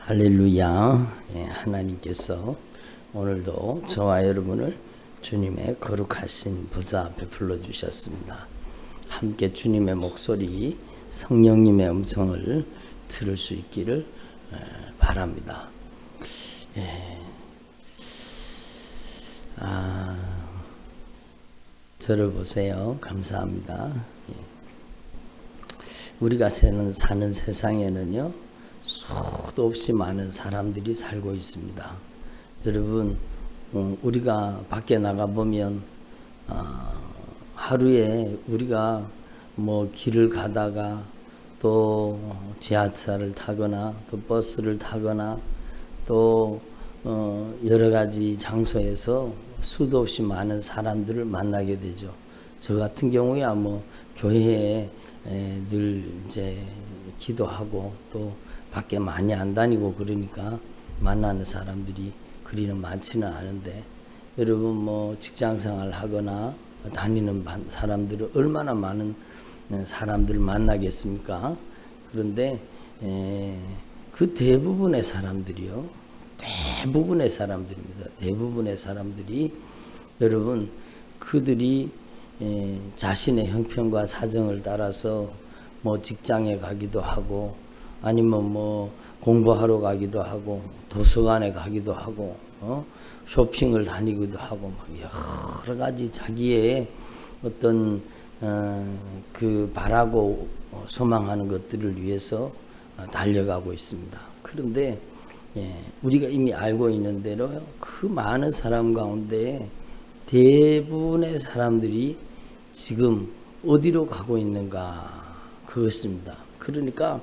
할렐루야. 하나님께서 오늘도 저와 여러분을 주님의 거룩하신 보좌 앞에 불러주셨습니다. 함께 주님의 목소리, 성령님의 음성을 들을 수 있기를 바랍니다. 저를 보세요. 감사합니다. 우리가 사는 세상에는요, 수도 없이 많은 사람들이 살고 있습니다. 여러분, 우리가 밖에 나가보면 하루에 우리가 길을 가다가 또 지하철을 타거나 또 버스를 타거나 또 여러 가지 장소에서 수도 없이 많은 사람들을 만나게 되죠. 저 같은 경우야 교회에 늘 이제 기도하고 또 밖에 많이 안 다니고 그러니까 만나는 사람들이 그리는 많지는 않은데, 여러분 직장생활 하거나 다니는 사람들은 얼마나 많은 사람들을 만나겠습니까? 그런데 그 대부분의 사람들이요, 대부분의 사람들입니다. 대부분의 사람들이 여러분, 그들이 자신의 형편과 사정을 따라서 직장에 가기도 하고 아니면 공부하러 가기도 하고 도서관에 가기도 하고 쇼핑을 다니기도 하고 여러 가지 자기의 어떤 그 바라고 소망하는 것들을 위해서 달려가고 있습니다. 그런데 우리가 이미 알고 있는 대로 그 많은 사람 가운데 대부분의 사람들이 지금 어디로 가고 있는가, 그것입니다. 그러니까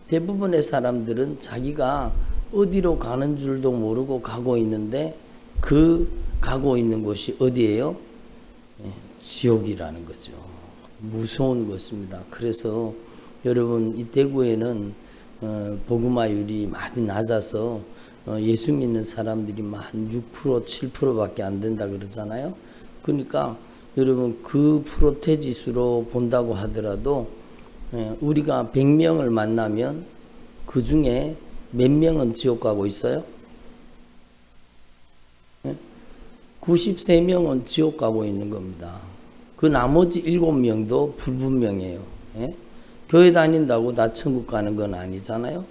대부분의 사람들은 자기가 어디로 가는 줄도 모르고 가고 있는데, 그 가고 있는 곳이 어디예요? 지옥이라는 거죠. 무서운 것입니다. 그래서 여러분, 이 대구에는 복음화율이 많이 낮아서 예수 믿는 사람들이 한 6%, 7%밖에 안 된다 그러잖아요. 그러니까 여러분, 그 프로테 지수로 본다고 하더라도 우리가 100명을 만나면 그 중에 몇 명은 지옥 가고 있어요? 93명은 지옥 가고 있는 겁니다. 그 나머지 7명도 불분명해요. 교회 다닌다고 다 천국 가는 건 아니잖아요.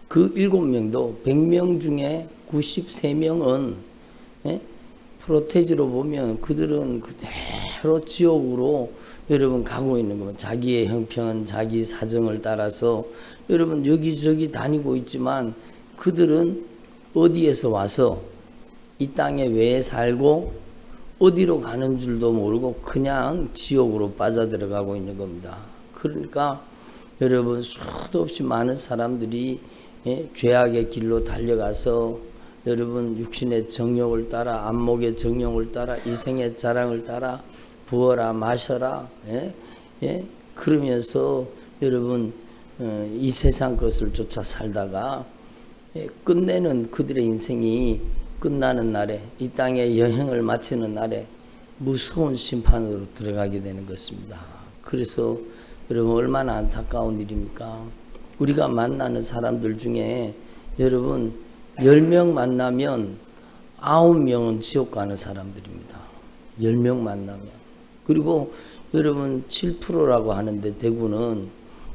그 7명도 100명 중에 93명은 프로테지로 보면 그들은 그대로 지옥으로 여러분 가고 있는 겁니다. 자기의 형편, 자기 사정을 따라서 여러분 여기저기 다니고 있지만 그들은 어디에서 와서 이 땅에 왜 살고 어디로 가는 줄도 모르고 그냥 지옥으로 빠져들어가고 있는 겁니다. 그러니까 여러분, 수도 없이 많은 사람들이 죄악의 길로 달려가서 여러분 육신의 정욕을 따라, 안목의 정욕을 따라, 이생의 자랑을 따라 부어라 마셔라 그러면서 여러분 이 세상 것을 쫓아 살다가 끝내는 그들의 인생이 끝나는 날에, 이 땅의 여행을 마치는 날에 무서운 심판으로 들어가게 되는 것입니다. 그래서 여러분, 얼마나 안타까운 일입니까? 우리가 만나는 사람들 중에 여러분 10명 만나면 9명은 지옥 가는 사람들입니다. 10명 만나면. 그리고 여러분 7%라고 하는데 대구는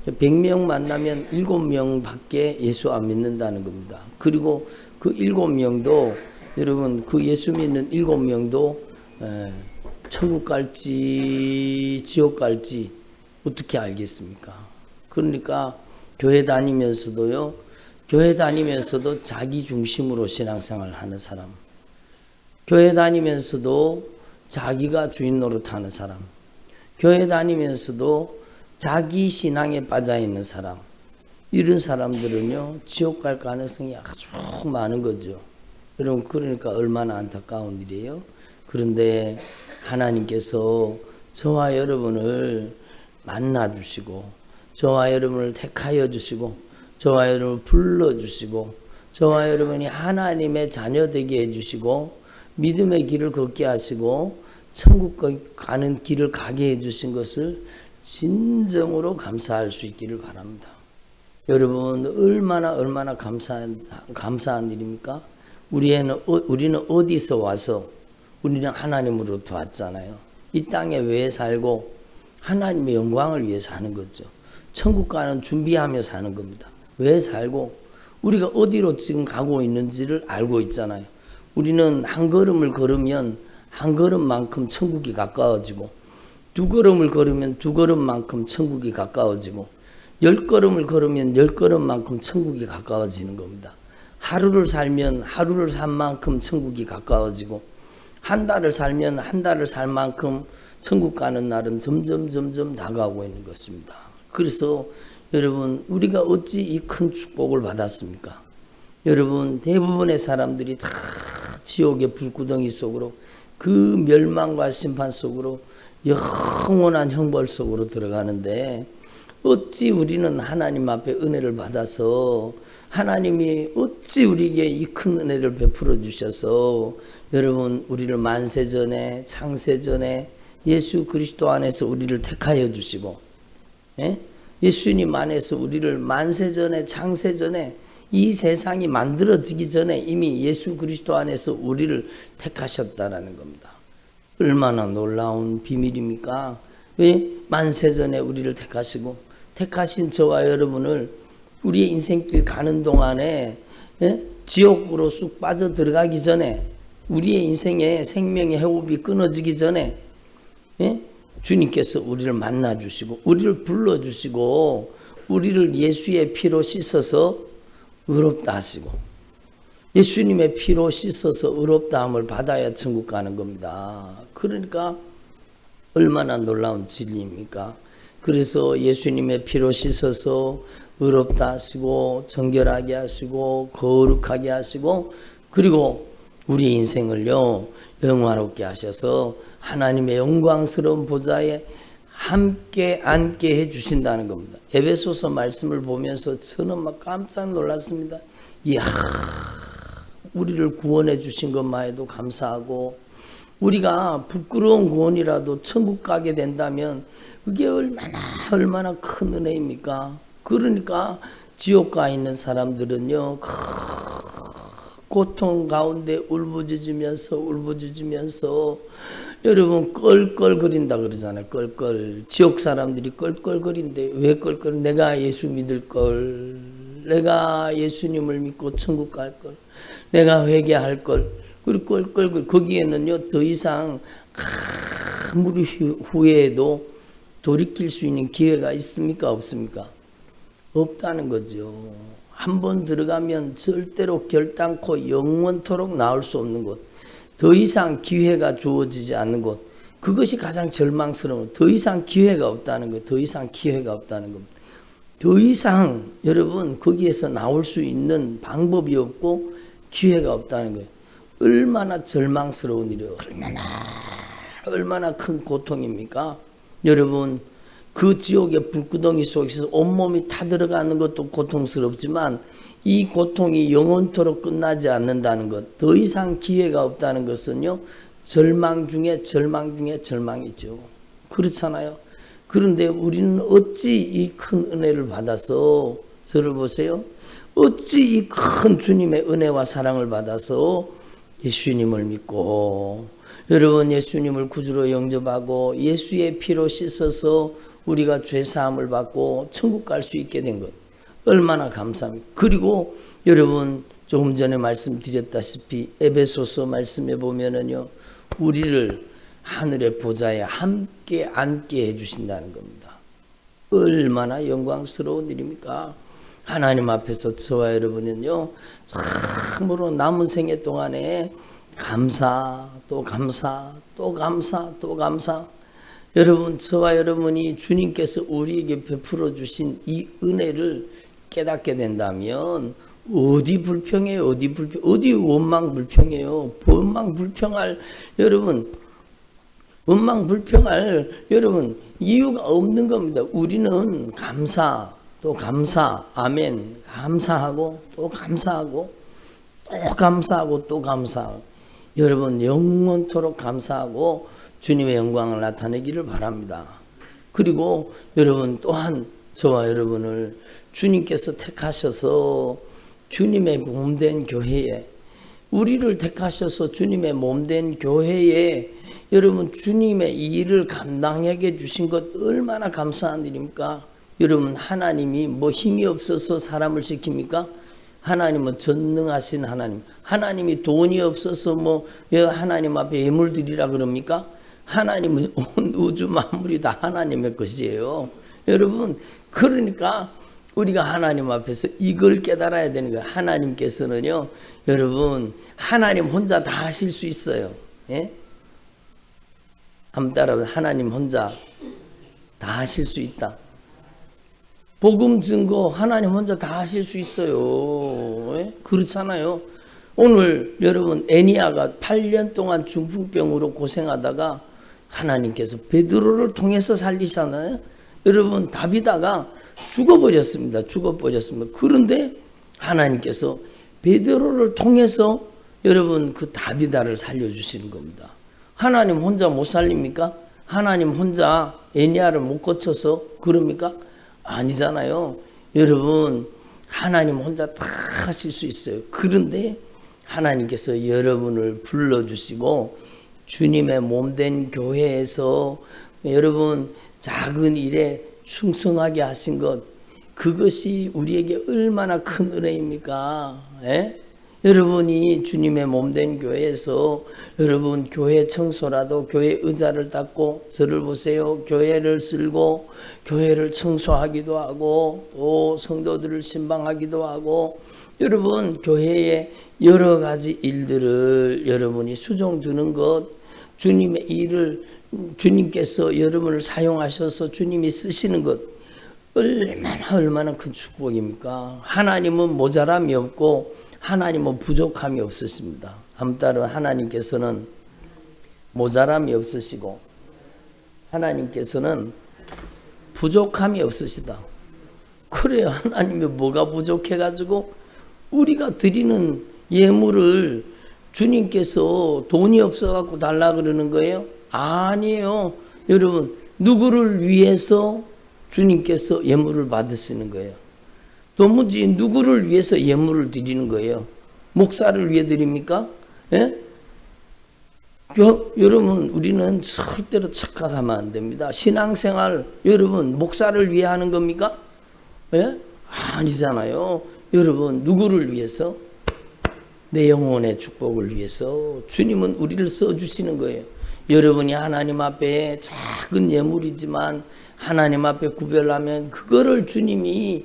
100명 만나면 7명밖에 예수 안 믿는다는 겁니다. 그리고 그 7명도 여러분, 그 예수 믿는 7명도 천국 갈지 지옥 갈지 어떻게 알겠습니까? 그러니까 교회 다니면서도 자기 중심으로 신앙생활을 하는 사람, 교회 다니면서도 자기가 주인 노릇하는 사람, 교회 다니면서도 자기 신앙에 빠져있는 사람, 이런 사람들은요 지옥 갈 가능성이 아주 많은 거죠. 여러분, 그러니까 얼마나 안타까운 일이에요. 그런데 하나님께서 저와 여러분을 만나주시고 저와 여러분을 택하여 주시고 저와 여러분을 불러주시고 저와 여러분이 하나님의 자녀 되게 해주시고 믿음의 길을 걷게 하시고 천국 가는 길을 가게 해주신 것을 진정으로 감사할 수 있기를 바랍니다. 여러분 얼마나 감사한 일입니까? 우리는 어디서 와서 우리는 하나님으로부터 왔잖아요. 이 땅에 왜 살고 하나님의 영광을 위해 사는 거죠. 천국 가는 준비하며 사는 겁니다. 왜 살고 우리가 어디로 지금 가고 있는지를 알고 있잖아요. 우리는 한 걸음을 걸으면 한 걸음만큼 천국이 가까워지고, 두 걸음을 걸으면 두 걸음만큼 천국이 가까워지고, 10걸음을 걸으면 10걸음만큼 천국이 가까워지는 겁니다. 하루를 살면 하루를 산 만큼 천국이 가까워지고, 한 달을 살면 한 달을 살 만큼 천국 가는 날은 점점 다가오고 있는 것입니다. 그래서 여러분, 우리가 어찌 이 큰 축복을 받았습니까? 여러분, 대부분의 사람들이 다 지옥의 불구덩이 속으로, 그 멸망과 심판 속으로, 영원한 형벌 속으로 들어가는데, 어찌 우리는 하나님 앞에 은혜를 받아서, 하나님이 어찌 우리에게 이 큰 은혜를 베풀어 주셔서, 여러분, 우리를 만세전에 창세전에 예수 그리스도 안에서 우리를 택하여 주시고, 예수님 안에서 우리를 만세전에 창세전에 이 세상이 만들어지기 전에 이미 예수 그리스도 안에서 우리를 택하셨다라는 겁니다. 얼마나 놀라운 비밀입니까? 왜? 만세전에 우리를 택하시고, 택하신 저와 여러분을 우리의 인생길 가는 동안에 지옥으로 쑥 빠져 들어가기 전에, 우리의 인생의 생명의 해옵이 끊어지기 전에 주님께서 우리를 만나주시고, 우리를 불러주시고, 우리를 예수의 피로 씻어서 의롭다 하시고, 예수님의 피로 씻어서 의롭다함을 받아야 천국 가는 겁니다. 그러니까 얼마나 놀라운 진리입니까? 그래서 예수님의 피로 씻어서 의롭다 하시고, 정결하게 하시고, 거룩하게 하시고, 그리고 우리 인생을요 영화롭게 하셔서 하나님의 영광스러운 보좌에 함께 앉게 해주신다는 겁니다. 에베소서 말씀을 보면서 저는 막 깜짝 놀랐습니다. 이야, 우리를 구원해 주신 것만 해도 감사하고, 우리가 부끄러운 구원이라도 천국 가게 된다면 그게 얼마나 큰 은혜입니까? 그러니까 지옥 가 있는 사람들은요 고통 가운데 울부짖으면서 여러분 껄껄거린다 그러잖아요. 껄껄. 지옥 사람들이 껄껄거린대. 왜 껄껄? 내가 예수 믿을 걸, 내가 예수님을 믿고 천국 갈 걸, 내가 회개할 걸. 그리고 껄껄. 거기에는요 더 이상 아무리 후회해도 돌이킬 수 있는 기회가 있습니까? 없습니까? 없다는 거죠. 한번 들어가면 절대로 결단코 영원토록 나올 수 없는 곳, 더 이상 기회가 주어지지 않는 곳, 그것이 가장 절망스러운, 더 이상 기회가 없다는 것, 더 이상 기회가 없다는 겁니다. 더 이상 여러분 거기에서 나올 수 있는 방법이 없고 기회가 없다는 거예요. 얼마나 절망스러운 일이에요. 얼마나 큰 고통입니까? 여러분, 그 지옥의 불구덩이 속에서 온몸이 타들어가는 것도 고통스럽지만 이 고통이 영원토록 끝나지 않는다는 것, 더 이상 기회가 없다는 것은요 절망 중에 절망이죠. 그렇잖아요. 그런데 우리는 어찌 이 큰 은혜를 받아서, 저를 보세요, 어찌 이 큰 주님의 은혜와 사랑을 받아서 예수님을 믿고, 여러분 예수님을 구주로 영접하고 예수의 피로 씻어서 우리가 죄사함을 받고 천국 갈 수 있게 된 것, 얼마나 감사합니다. 그리고 여러분 조금 전에 말씀드렸다시피 에베소서 말씀에 보면은요 우리를 하늘의 보좌에 함께 앉게 해주신다는 겁니다. 얼마나 영광스러운 일입니까? 하나님 앞에서 저와 여러분은요 참으로 남은 생애 동안에 감사 또 감사 또 감사 또 감사, 여러분 저와 여러분이 주님께서 우리에게 베풀어 주신 이 은혜를 깨닫게 된다면 어디 불평해요? 어디 원망불평해요? 원망불평할 여러분 이유가 없는 겁니다. 우리는 감사 또 감사, 아멘, 감사하고 또 감사하고 또 감사하고 또 감사하고, 여러분 영원토록 감사하고 주님의 영광을 나타내기를 바랍니다. 그리고 여러분 또한 저와 여러분을 주님께서 택하셔서 주님의 몸된 교회에, 우리를 택하셔서 주님의 몸된 교회에 여러분 주님의 이 일을 감당하게 주신 것 얼마나 감사한 일입니까? 여러분, 하나님이 뭐 힘이 없어서 사람을 시킵니까? 하나님은 전능하신 하나님. 하나님이 돈이 없어서 뭐 하나님 앞에 예물 드리라 그럽니까? 하나님은 온 우주 만물이 다 하나님의 것이에요. 여러분, 그러니까 우리가 하나님 앞에서 이걸 깨달아야 되는 거예요. 하나님께서는요, 여러분, 하나님 혼자 다 하실 수 있어요. 예? 한번 따라서 하나님 혼자 다 하실 수 있다. 복음 증거 하나님 혼자 다 하실 수 있어요. 예? 그렇잖아요. 오늘 여러분 애니아가 8년 동안 중풍병으로 고생하다가 하나님께서 베드로를 통해서 살리셨나요? 여러분 다비다가 죽어버렸습니다. 그런데 하나님께서 베드로를 통해서 여러분 그 다비다를 살려주시는 겁니다. 하나님 혼자 못 살립니까? 하나님 혼자 애니아를 못 고쳐서 그럽니까? 아니잖아요. 여러분, 하나님 혼자 다 하실 수 있어요. 그런데 하나님께서 여러분을 불러주시고 주님의 몸된 교회에서 여러분 작은 일에 충성하게 하신 것, 그것이 우리에게 얼마나 큰 은혜입니까? 예? 여러분이 주님의 몸된 교회에서 여러분 교회 청소라도 교회 의자를 닦고, 저를 보세요. 교회를 쓸고 교회를 청소하기도 하고 또 성도들을 신방하기도 하고, 여러분 교회에 여러 가지 일들을 여러분이 수종 두는 것, 주님의 일을 주님께서 여러분을 사용하셔서 주님이 쓰시는 것, 얼마나 큰 축복입니까? 하나님은 모자람이 없고 하나님은 부족함이 없으십니다. 한번 따라, 하나님께서는 모자람이 없으시고 하나님께서는 부족함이 없으시다. 그래요. 하나님이 뭐가 부족해가지고 우리가 드리는 예물을 주님께서 돈이 없어갖고 달라 그러는 거예요? 아니에요. 여러분, 누구를 위해서 주님께서 예물을 받으시는 거예요? 도무지 누구를 위해서 예물을 드리는 거예요? 목사를 위해 드립니까? 예? 여러분, 우리는 절대로 착각하면 안 됩니다. 신앙생활, 여러분, 목사를 위해 하는 겁니까? 예? 아니잖아요. 여러분, 누구를 위해서? 내 영혼의 축복을 위해서 주님은 우리를 써주시는 거예요. 여러분이 하나님 앞에 작은 예물이지만 하나님 앞에 구별하면 그거를 주님이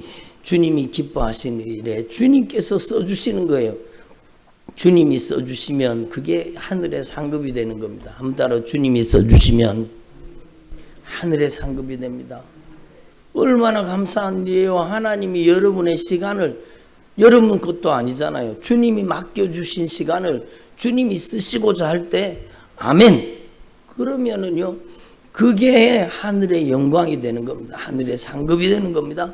기뻐하시는 일에 주님께서 써주시는 거예요. 주님이 써주시면 그게 하늘의 상급이 되는 겁니다. 한번 따라, 주님이 써주시면 하늘의 상급이 됩니다. 얼마나 감사한 일이에요. 하나님이 여러분의 시간을, 여러분 것도 아니잖아요. 주님이 맡겨주신 시간을 주님이 쓰시고자 할 때, 아멘, 그러면은요 그게 하늘의 영광이 되는 겁니다. 하늘의 상급이 되는 겁니다.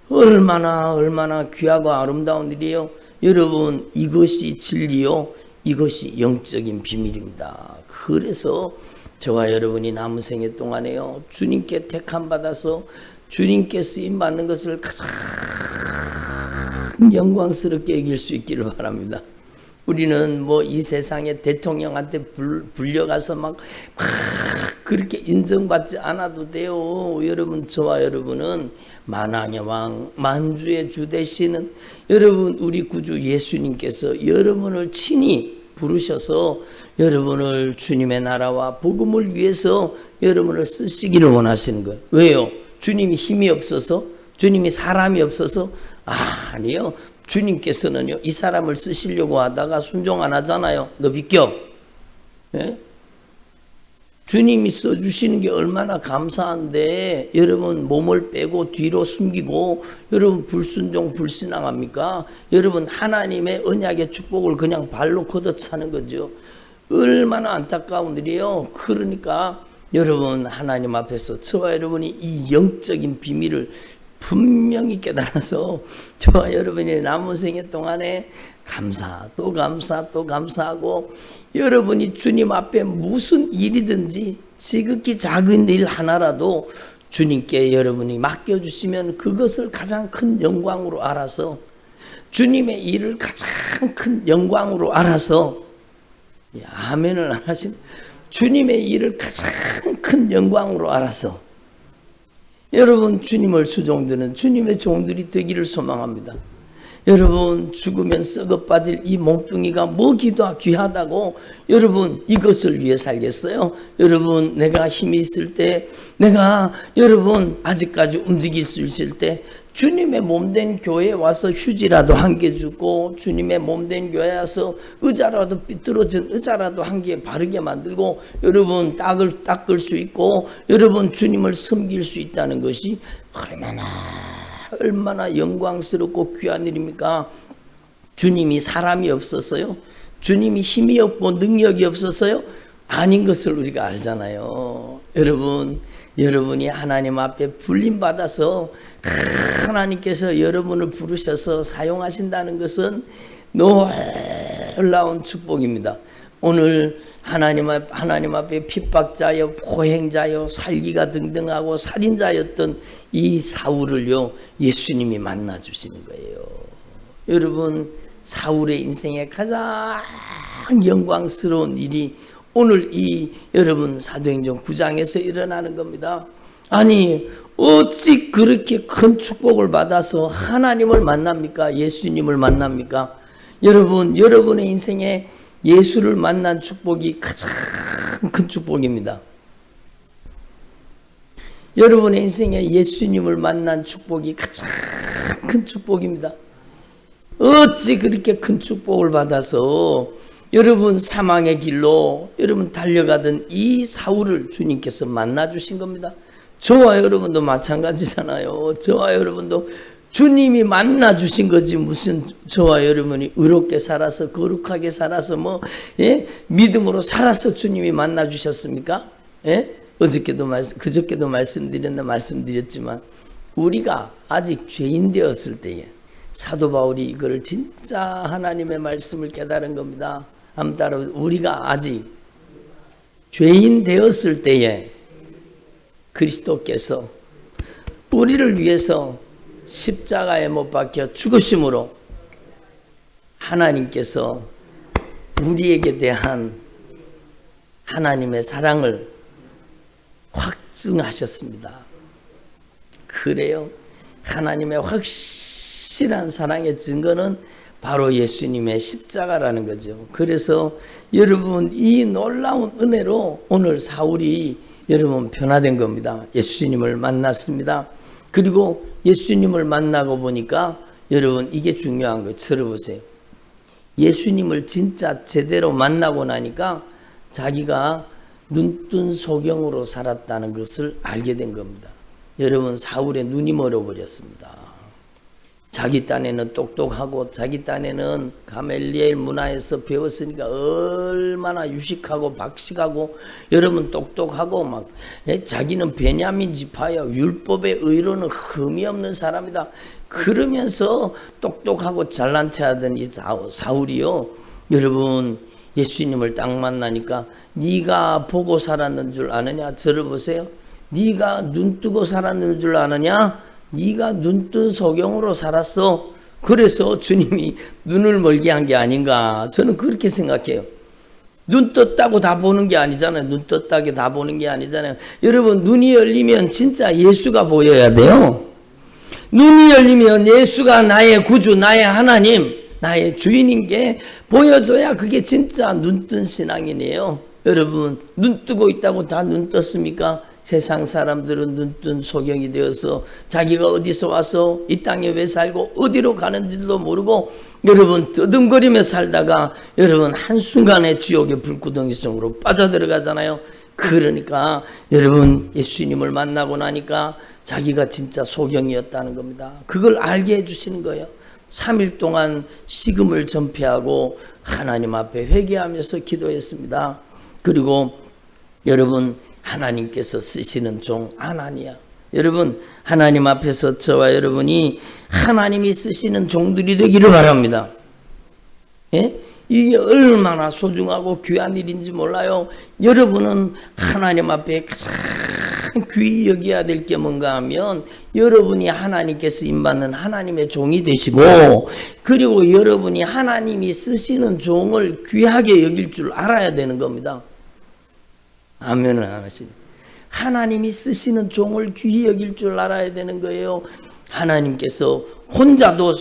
얼마나 귀하고 아름다운 일이에요. 여러분, 이것이 진리요, 이것이 영적인 비밀입니다. 그래서 저와 여러분이 남은 생애 동안에요, 주님께 택함 받아서 주님께 쓰임 받는 것을 가장 영광스럽게 여길 수 있기를 바랍니다. 우리는 뭐 이 세상의 대통령한테 불려가서 막 그렇게 인정받지 않아도 돼요. 여러분, 저와 여러분은 만왕의 왕, 만주의 주 되시는 여러분 우리 구주 예수님께서 여러분을 친히 부르셔서 여러분을 주님의 나라와 복음을 위해서 여러분을 쓰시기를 원하시는 거예요. 왜요? 주님이 힘이 없어서? 주님이 사람이 없어서? 아니요. 주님께서는요, 이 사람을 쓰시려고 하다가 순종 안 하잖아요. 너 비켜. 예? 주님이 써주시는 게 얼마나 감사한데 여러분 몸을 빼고 뒤로 숨기고 여러분 불순종 불신앙합니까? 여러분 하나님의 언약의 축복을 그냥 발로 걷어차는 거죠. 얼마나 안타까운 일이에요. 그러니까 여러분 하나님 앞에서 저와 여러분이 이 영적인 비밀을 분명히 깨달아서 저와 여러분이 남은 생애 동안에 감사 또 감사하고 여러분이 주님 앞에 무슨 일이든지 지극히 작은 일 하나라도 주님께 여러분이 맡겨주시면 그것을 가장 큰 영광으로 알아서, 주님의 일을 가장 큰 영광으로 알아서, 아멘을 안 하시면, 주님의 일을 가장 큰 영광으로 알아서 여러분 주님을 수종드는 주님의 종들이 되기를 소망합니다. 여러분 죽으면 썩어 빠질 이 몸뚱이가 뭐기도 귀하다고 여러분 이것을 위해 살겠어요? 여러분 내가 힘이 있을 때, 내가 여러분 아직까지 움직일 수 있을 때 주님의 몸된 교회에 와서 휴지라도 한 개 주고, 주님의 몸된 교회에 와서 의자라도 삐뚤어진 의자라도 한 개 바르게 만들고 여러분 닦을 수 있고 여러분 주님을 섬길 수 있다는 것이 얼마나 영광스럽고 귀한 일입니까? 주님이 사람이 없었어요? 주님이 힘이 없고 능력이 없었어요? 아닌 것을 우리가 알잖아요. 여러분이 하나님 앞에 불림받아서 하나님께서 여러분을 부르셔서 사용하신다는 것은 놀라운 축복입니다. 오늘 하나님 앞에 핍박자여 포행자여 살기가 등등하고 살인자였던 이 사울을요 예수님이 만나 주시는 거예요. 여러분 사울의 인생에 가장 영광스러운 일이 오늘 이 여러분 사도행전 9장에서 일어나는 겁니다. 아니 어찌 그렇게 큰 축복을 받아서 하나님을 만납니까? 예수님을 만납니까? 여러분의 인생에 예수를 만난 축복이 가장 큰 축복입니다. 여러분의 인생에 예수님을 만난 축복이 가장 큰 축복입니다. 어찌 그렇게 큰 축복을 받아서 여러분 사망의 길로 여러분 달려가던 이 사울을 주님께서 만나 주신 겁니다. 저와 여러분도 마찬가지잖아요. 저와 여러분도 주님이 만나 주신 거지 무슨 저와 여러분이 의롭게 살아서 거룩하게 살아서 믿음으로 살아서 주님이 만나 주셨습니까? 그저께도 말씀드렸지만 우리가 아직 죄인 되었을 때에 사도 바울이 이걸 진짜 하나님의 말씀을 깨달은 겁니다. 한번 따라 우리가 아직 죄인 되었을 때에 그리스도께서 우리를 위해서 십자가에 못 박혀 죽으심으로 하나님께서 우리에게 대한 하나님의 사랑을 확증하셨습니다. 그래요. 하나님의 확실한 사랑의 증거는 바로 예수님의 십자가라는 거죠. 그래서 여러분 이 놀라운 은혜로 오늘 사울이 여러분 변화된 겁니다. 예수님을 만났습니다. 그리고 예수님을 만나고 보니까 여러분 이게 중요한 거예요. 들어보세요. 예수님을 진짜 제대로 만나고 나니까 자기가 눈뜬 소경으로 살았다는 것을 알게 된 겁니다. 여러분 사울의 눈이 멀어버렸습니다. 자기 딴에는 똑똑하고 자기 딴에는 가멜리엘 문화에서 배웠으니까 얼마나 유식하고 박식하고 여러분 똑똑하고 막 자기는 베냐민 지파야 율법의 의로는 흠이 없는 사람이다. 그러면서 똑똑하고 잘난 체 하던 이 사울이요. 여러분 예수님을 딱 만나니까 네가 보고 살았는 줄 아느냐? 들어보세요. 네가 눈 뜨고 살았는 줄 아느냐? 네가 눈뜬 소경으로 살았어. 그래서 주님이 눈을 멀게 한 게 아닌가. 저는 그렇게 생각해요. 눈 떴다고 다 보는 게 아니잖아요. 눈 떴다고 다 보는 게 아니잖아요. 여러분 눈이 열리면 진짜 예수가 보여야 돼요. 눈이 열리면 예수가 나의 구주, 나의 하나님, 나의 주인인 게 보여져야 그게 진짜 눈뜬 신앙이네요. 여러분 눈 뜨고 있다고 다 눈 떴습니까? 세상 사람들은 눈뜬 소경이 되어서 자기가 어디서 와서 이 땅에 왜 살고 어디로 가는지도 모르고 여러분 떠듬거리며 살다가 여러분 한순간에 지옥의 불구덩이 속으로 빠져들어가잖아요. 그러니까 여러분 예수님을 만나고 나니까 자기가 진짜 소경이었다는 겁니다. 그걸 알게 해주시는 거예요. 3일 동안 식음을 전폐하고 하나님 앞에 회개하면서 기도했습니다. 그리고 여러분 하나님께서 쓰시는 종 아나니아. 여러분 하나님 앞에서 저와 여러분이 하나님이 쓰시는 종들이 되기를 바랍니다. 예? 이게 얼마나 소중하고 귀한 일인지 몰라요. 여러분은 하나님 앞에 가장 귀히 여겨야 될 게 뭔가 하면 여러분이 하나님께서 임받는 하나님의 종이 되시고, 그리고 여러분이 하나님이 쓰시는 종을 귀하게 여길 줄 알아야 되는 겁니다. 아멘은 안 하시네. 하나님이 쓰시는 종을 귀히 여길 줄 알아야 되는 거예요. 하나님께서 혼자도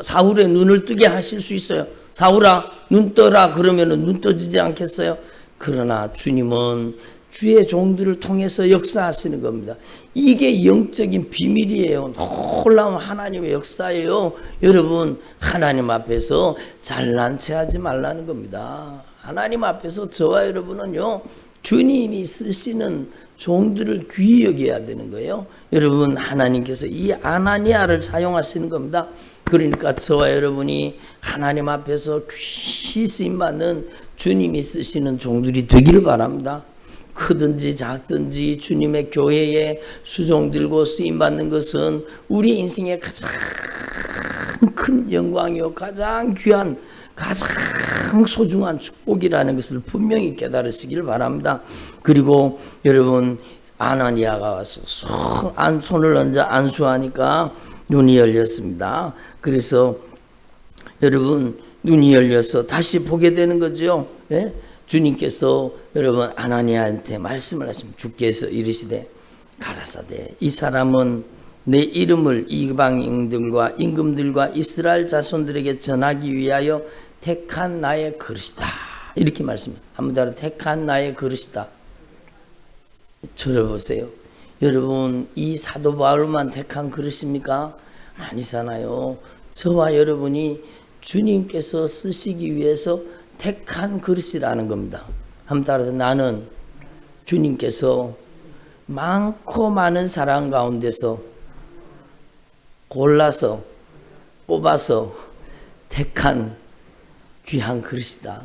사울의 눈을 뜨게 하실 수 있어요. 사울아 눈 떠라 그러면은 눈 떠지지 않겠어요? 그러나 주님은 주의 종들을 통해서 역사하시는 겁니다. 이게 영적인 비밀이에요. 놀라운 하나님의 역사예요. 여러분, 하나님 앞에서 잘난 체 하지 말라는 겁니다. 하나님 앞에서 저와 여러분은요, 주님이 쓰시는 종들을 귀히 여겨야 되는 거예요. 여러분, 하나님께서 이 아나니아를 사용하시는 겁니다. 그러니까 저와 여러분이 하나님 앞에서 귀히 쓰임받는 주님이 쓰시는 종들이 되기를 바랍니다. 크든지 작든지 주님의 교회에 수종 들고 쓰임받는 것은 우리 인생의 가장 큰 영광이요, 가장 귀한, 가장 소중한 축복이라는 것을 분명히 깨달으시길 바랍니다. 그리고 여러분, 아나니아가 와서 손을 얹어 안수하니까 눈이 열렸습니다. 그래서 여러분, 눈이 열려서 다시 보게 되는 거죠. 예? 주님께서 여러분 아나니아한테 말씀을 하시면 주께서 이르시되 가라사대 이 사람은 내 이름을 이방인들과 임금들과 이스라엘 자손들에게 전하기 위하여 택한 나의 그릇이다. 이렇게 말씀합니다. 한번 따라 택한 나의 그릇이다. 들어보세요. 여러분, 이 사도 바울만 택한 그릇입니까? 아니잖아요. 저와 여러분이 주님께서 쓰시기 위해서 택한 그릇이라는 겁니다. 한번 따라서 나는 주님께서 많고 많은 사람 가운데서 골라서 뽑아서 택한 귀한 그릇이다.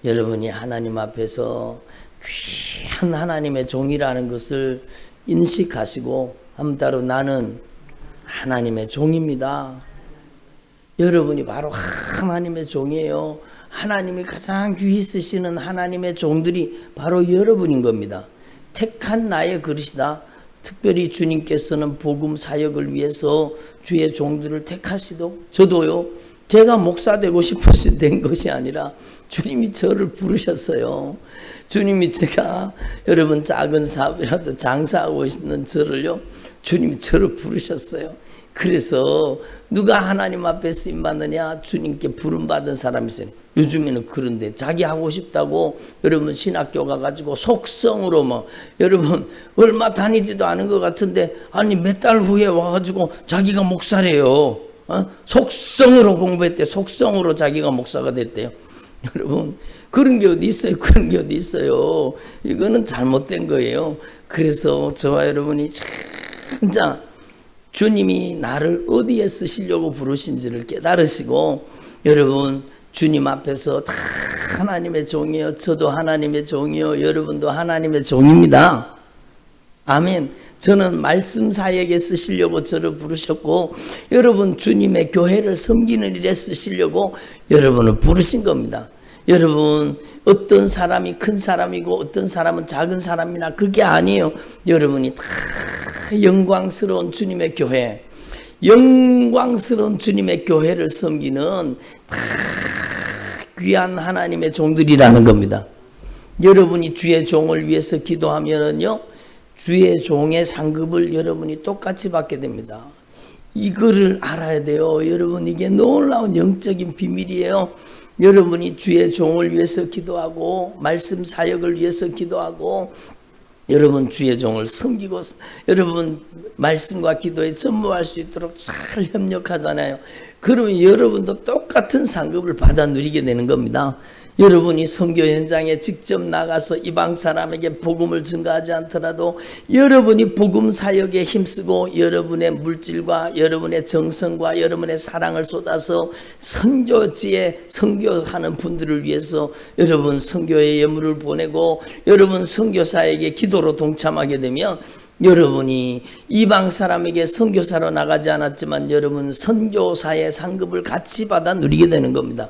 여러분이 하나님 앞에서 귀한 하나님의 종이라는 것을 인식하시고 한번 따라 나는 하나님의 종입니다. 여러분이 바로 하나님의 종이에요. 하나님이 가장 귀히 쓰시는 하나님의 종들이 바로 여러분인 겁니다. 택한 나의 그릇이다. 특별히 주님께서는 복음 사역을 위해서 주의 종들을 택하시도 저도요. 제가 목사 되고 싶어서 된 것이 아니라 주님이 저를 부르셨어요. 주님이 제가 여러분 작은 사업이라도 장사하고 있는 저를요. 주님이 저를 부르셨어요. 그래서 누가 하나님 앞에 쓰임받느냐? 주님께 부름받은 사람이 있어요. 요즘에는 그런데 자기 하고 싶다고 여러분 신학교 가가지고 속성으로 여러분 얼마 다니지도 않은 것 같은데 아니 몇 달 후에 와가지고 자기가 목사래요. 속성으로 공부했대. 속성으로 자기가 목사가 됐대요. 여러분 그런 게 어디 있어요? 그런 게 어디 있어요? 이거는 잘못된 거예요. 그래서 저와 여러분이 진짜 주님이 나를 어디에 쓰시려고 부르신지를 깨달으시고 여러분 주님 앞에서 다 하나님의 종이요. 저도 하나님의 종이요. 여러분도 하나님의 종입니다. 아멘. 저는 말씀 사역에 쓰시려고 저를 부르셨고 여러분 주님의 교회를 섬기는 일에 쓰시려고 여러분을 부르신 겁니다. 여러분 어떤 사람이 큰 사람이고 어떤 사람은 작은 사람이나 그게 아니에요. 여러분이 다 영광스러운 주님의 교회, 영광스러운 주님의 교회를 섬기는 다 귀한 하나님의 종들이라는 겁니다. 여러분이 주의 종을 위해서 기도하면은요, 주의 종의 상급을 여러분이 똑같이 받게 됩니다. 이거를 알아야 돼요. 여러분 이게 놀라운 영적인 비밀이에요. 여러분이 주의 종을 위해서 기도하고 말씀 사역을 위해서 기도하고 여러분 주의 종을 섬기고 여러분 말씀과 기도에 전무할 수 있도록 잘 협력하잖아요. 그러면 여러분도 똑같은 상급을 받아 누리게 되는 겁니다. 여러분이 선교 현장에 직접 나가서 이방 사람에게 복음을 전가하지 않더라도 여러분이 복음 사역에 힘쓰고 여러분의 물질과 여러분의 정성과 여러분의 사랑을 쏟아서 선교지에 선교하는 분들을 위해서 여러분 선교의 예물을 보내고 여러분 선교사에게 기도로 동참하게 되면 여러분이 이방 사람에게 선교사로 나가지 않았지만 여러분 선교사의 상급을 같이 받아 누리게 되는 겁니다.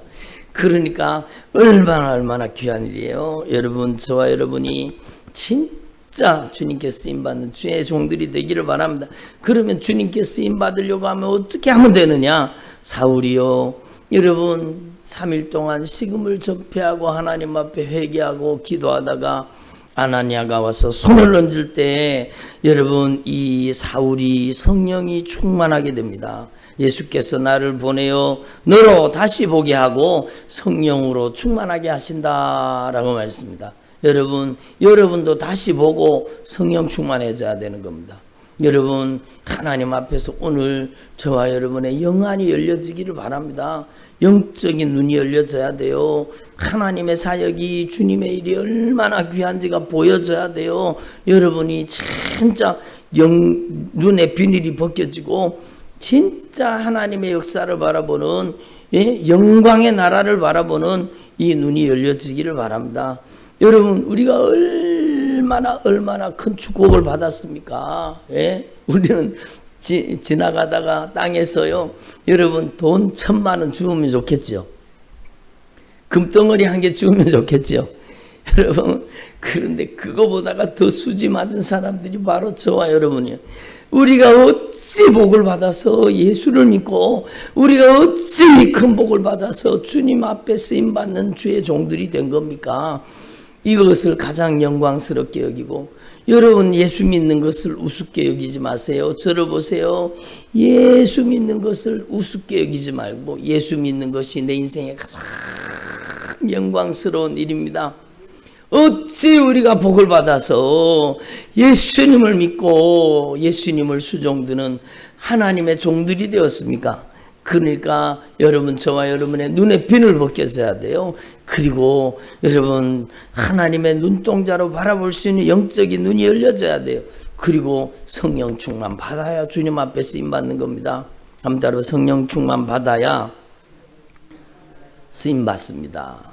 그러니까 얼마나 귀한 일이에요. 여러분 저와 여러분이 진짜 진짜 주님께 쓰임받는 주의 종들이 되기를 바랍니다. 그러면 주님께 쓰임받으려고 하면 어떻게 하면 되느냐? 사울이요, 여러분 3일 동안 식음을 전폐하고 하나님 앞에 회개하고 기도하다가 아나니아가 와서 손을 얹을 때 여러분 이 사울이 성령이 충만하게 됩니다. 예수께서 나를 보내어 너로 다시 보게 하고 성령으로 충만하게 하신다라고 말했습니다. 여러분도 다시 보고 성령 충만해져야 되는 겁니다. 여러분 하나님 앞에서 오늘 저와 여러분의 영안이 열려지기를 바랍니다. 영적인 눈이 열려져야 돼요. 하나님의 사역이 주님의 일이 얼마나 귀한지가 보여져야 돼요. 여러분이 진짜 눈의 비닐이 벗겨지고 진짜 하나님의 역사를 바라보는 영광의 나라를 바라보는 이 눈이 열려지기를 바랍니다. 여러분 우리가 얼마나 큰 축복을 받았습니까? 우리는 지나가다가 땅에서요, 여러분 돈 1,000만 원 주우면 좋겠죠. 금덩어리 한 개 주우면 좋겠죠. 여러분 그런데 그거보다가 더 수지 맞은 사람들이 바로 저와 여러분이요. 우리가 어찌 복을 받아서 예수를 믿고 우리가 어찌 큰 복을 받아서 주님 앞에 쓰임받는 주의 종들이 된 겁니까? 이것을 가장 영광스럽게 여기고, 여러분 예수 믿는 것을 우습게 여기지 마세요. 저를 보세요. 예수 믿는 것을 우습게 여기지 말고 예수 믿는 것이 내 인생의 가장 영광스러운 일입니다. 어찌 우리가 복을 받아서 예수님을 믿고 예수님을 수종드는 하나님의 종들이 되었습니까? 그러니까 여러분 저와 여러분의 눈에 비늘 벗겨져야 돼요. 그리고 여러분 하나님의 눈동자로 바라볼 수 있는 영적인 눈이 열려져야 돼요. 그리고 성령 충만 받아야 주님 앞에 쓰임받는 겁니다. 한번 따라 성령 충만 받아야 쓰임받습니다.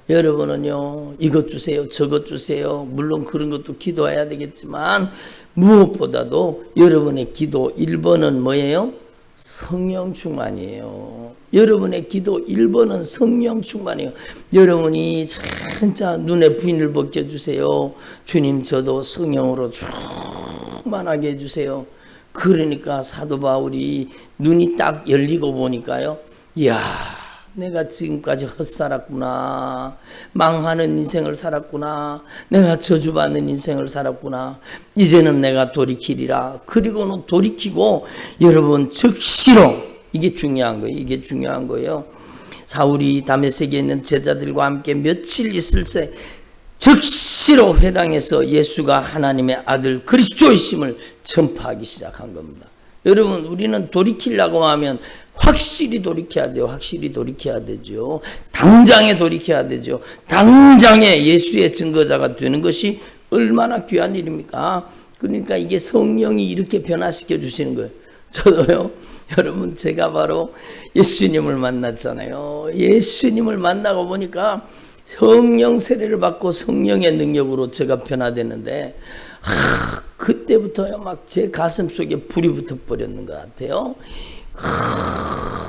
여러분은요, 이것 주세요, 저것 주세요. 물론 그런 것도 기도해야 되겠지만 무엇보다도 여러분의 기도 1번은 뭐예요? 성령 충만이에요. 여러분의 기도 1번은 성령 충만이에요. 여러분이 진짜 눈에 비늘 벗겨주세요. 주님 저도 성령으로 충만하게 해주세요. 그러니까 사도 바울이 눈이 딱 열리고 보니까요, 이야, 내가 지금까지 헛살았구나. 망하는 인생을 살았구나. 내가 저주받는 인생을 살았구나. 이제는 내가 돌이키리라. 그리고는 돌이키고 여러분 즉시로, 이게 중요한 거예요. 이게 중요한 거예요. 사울이 다메섹에 있는 제자들과 함께 며칠 있을 때 즉시로 회당에서 예수가 하나님의 아들 그리스도이심을 전파하기 시작한 겁니다. 여러분 우리는 돌이키려고 하면 확실히 돌이켜야 돼요. 확실히 돌이켜야 되죠. 당장에 돌이켜야 되죠. 당장에 예수의 증거자가 되는 것이 얼마나 귀한 일입니까? 그러니까 이게 성령이 이렇게 변화시켜 주시는 거예요. 저도요, 여러분 제가 바로 예수님을 만났잖아요. 예수님을 만나고 보니까 성령 세례를 받고 성령의 능력으로 제가 변화됐는데, 그때부터요 막 제 가슴 속에 불이 붙어버렸는 것 같아요.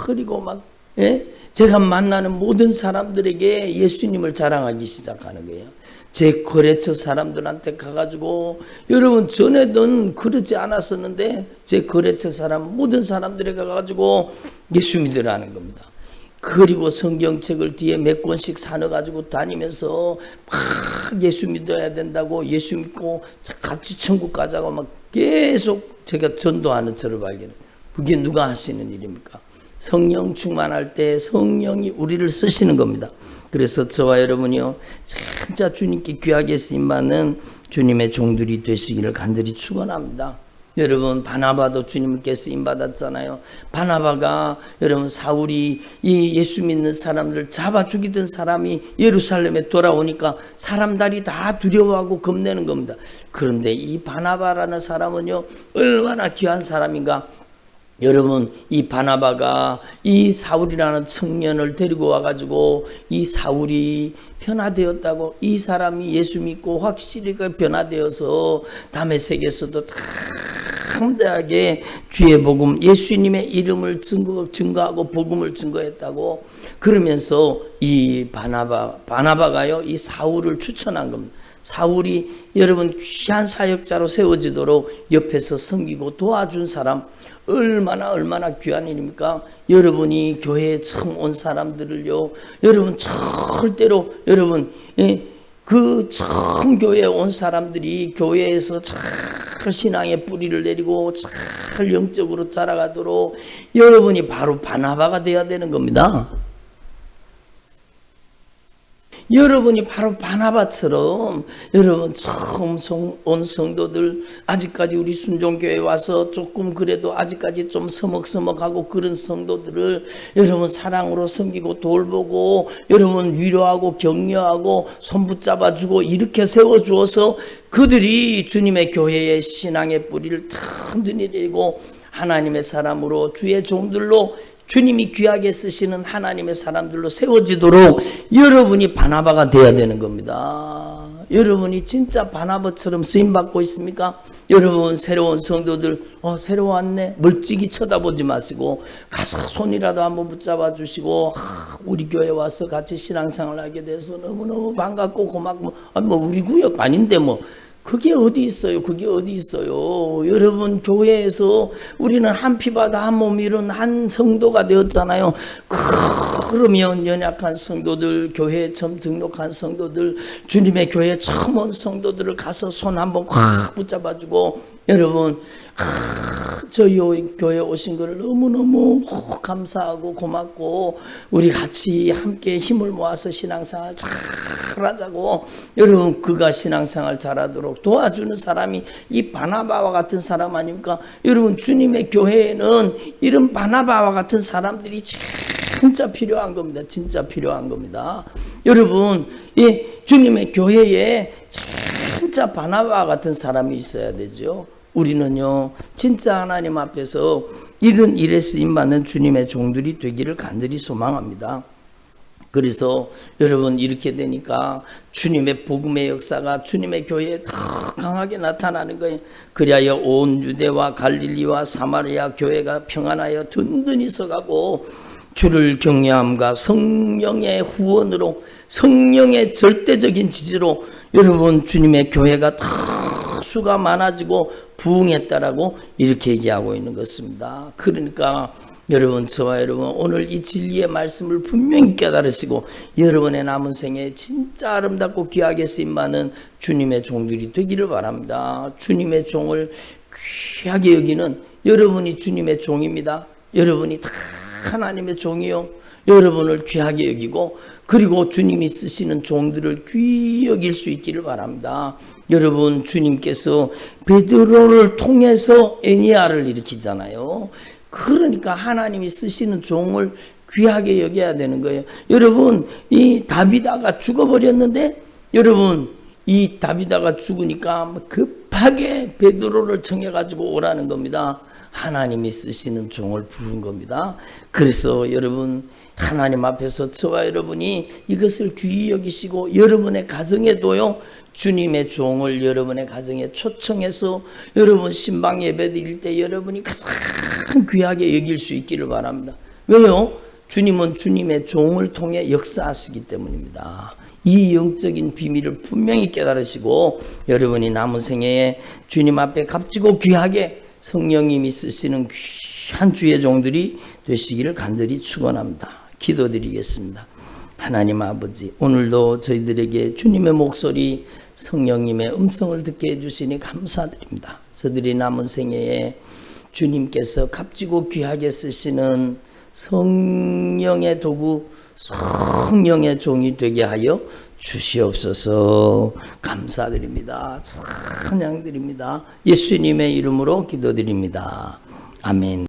그리고 막 제가 만나는 모든 사람들에게 예수님을 자랑하기 시작하는 거예요. 제 거래처 사람들한테 가가지고, 여러분 전에는 그러지 않았었는데 제 거래처 사람 모든 사람들에 가가지고 예수 믿으라는 겁니다. 그리고 성경책을 뒤에 몇 권씩 사놔가지고 다니면서 막 예수 믿어야 된다고, 예수 믿고 같이 천국 가자고 막 계속 제가 전도하는 저를 발견해요. 그게 누가 하시는 일입니까? 성령 충만할 때 성령이 우리를 쓰시는 겁니다. 그래서 저와 여러분이요, 진짜 주님께 귀하게 쓰임받는 주님의 종들이 되시기를 간절히 축원합니다. 여러분 바나바도 주님께 쓰임받았잖아요. 바나바가 여러분 사울이 이 예수 믿는 사람들 잡아 죽이던 사람이 예루살렘에 돌아오니까 사람들이 다 두려워하고 겁내는 겁니다. 그런데 이 바나바라는 사람은요 얼마나 귀한 사람인가. 여러분 이 바나바가 이 사울이라는 청년을 데리고 와가지고 이 사울이 변화되었다고, 이 사람이 예수 믿고 확실히 변화되어서 다메섹에서도 당대하게 주의 복음, 예수님의 이름을 증거하고 복음을 증거했다고. 그러면서 이 바나바가요 이 사울을 추천한 겁니다. 사울이 여러분 귀한 사역자로 세워지도록 옆에서 섬기고 도와준 사람, 얼마나 귀한 일입니까? 여러분이 교회에 처음 온 사람들을요, 여러분 절대로 여러분 그 처음 교회에 온 사람들이 교회에서 잘 신앙의 뿌리를 내리고 잘 영적으로 자라가도록 여러분이 바로 바나바가 되어야 되는 겁니다. 여러분이 바로 바나바처럼 여러분 처음 온 성도들, 아직까지 우리 순종교회에 와서 조금 그래도 아직까지 좀 서먹서먹하고 그런 성도들을 여러분 사랑으로 섬기고 돌보고 여러분 위로하고 격려하고 손 붙잡아주고 이렇게 세워주어서 그들이 주님의 교회의 신앙의 뿌리를 튼튼히 내리고 하나님의 사람으로 주의 종들로 주님이 귀하게 쓰시는 하나님의 사람들로 세워지도록 여러분이 바나바가 돼야 되는 겁니다. 여러분이 진짜 바나바처럼 쓰임받고 있습니까? 여러분 새로운 성도들 새로 왔네 멀찍이 쳐다보지 마시고 가서 손이라도 한번 붙잡아 주시고 우리 교회 와서 같이 신앙생활 하게 돼서 너무너무 반갑고 고맙고 우리 구역 아닌데 그게 어디 있어요? 그게 어디 있어요? 여러분 교회에서 우리는 한 피바다 한 몸 이룬 한 성도가 되었잖아요. 그러면 연약한 성도들, 교회에 처음 등록한 성도들, 주님의 교회에 처음 온 성도들을 가서 손 한번 꽉 붙잡아주고 여러분 저희 교회에 오신 것을 너무너무 감사하고 고맙고 우리 같이 함께 힘을 모아서 신앙생활 잘 하자고 여러분 그가 신앙생활 잘하도록 도와주는 사람이 이 바나바와 같은 사람 아닙니까? 여러분 주님의 교회에는 이런 바나바와 같은 사람들이 진짜 필요한 겁니다. 진짜 필요한 겁니다. 여러분 주님의 교회에 진짜 바나바와 같은 사람이 있어야 되죠. 우리는요 진짜 하나님 앞에서 이런 일에 쓰임받는 주님의 종들이 되기를 간절히 소망합니다. 그래서 여러분 이렇게 되니까 주님의 복음의 역사가 주님의 교회에 더 강하게 나타나는 거예요. 그리하여 온 유대와 갈릴리와 사마리아 교회가 평안하여 든든히 서가고 주를 경외함과 성령의 후원으로 성령의 절대적인 지지로 여러분 주님의 교회가 더 수가 많아지고 부흥했다라고 이렇게 얘기하고 있는 것입니다. 그러니까 여러분 저와 여러분 오늘 이 진리의 말씀을 분명히 깨달으시고 여러분의 남은 생에 진짜 아름답고 귀하게 쓰임받는 주님의 종들이 되기를 바랍니다. 주님의 종을 귀하게 여기는 여러분이 주님의 종입니다. 여러분이 다 하나님의 종이요. 여러분을 귀하게 여기고 그리고 주님이 쓰시는 종들을 귀히 여길 수 있기를 바랍니다. 여러분 주님께서 베드로를 통해서 에니야를 일으키잖아요. 그러니까 하나님이 쓰시는 종을 귀하게 여겨야 되는 거예요. 여러분 이 다비다가 죽어버렸는데 여러분 이 다비다가 죽으니까 급하게 베드로를 청해가지고 오라는 겁니다. 하나님이 쓰시는 종을 부른 겁니다. 그래서 여러분 하나님 앞에서 저와 여러분이 이것을 귀히 여기시고 여러분의 가정에도요 주님의 종을 여러분의 가정에 초청해서 여러분 신방 예배 드릴 때 여러분이 가장 귀하게 여길 수 있기를 바랍니다. 왜요? 주님은 주님의 종을 통해 역사하시기 때문입니다. 이 영적인 비밀을 분명히 깨달으시고 여러분이 남은 생애에 주님 앞에 값지고 귀하게 성령님이 쓰시는 귀한 주의 종들이 되시기를 간절히 축원합니다. 기도드리겠습니다. 하나님 아버지, 오늘도 저희들에게 주님의 목소리, 성령님의 음성을 듣게 해주시니 감사드립니다. 저들이 남은 생애에 주님께서 값지고 귀하게 쓰시는 성령의 도구, 성령의 종이 되게 하여 주시옵소서. 감사드립니다. 찬양드립니다. 예수님의 이름으로 기도드립니다. 아멘.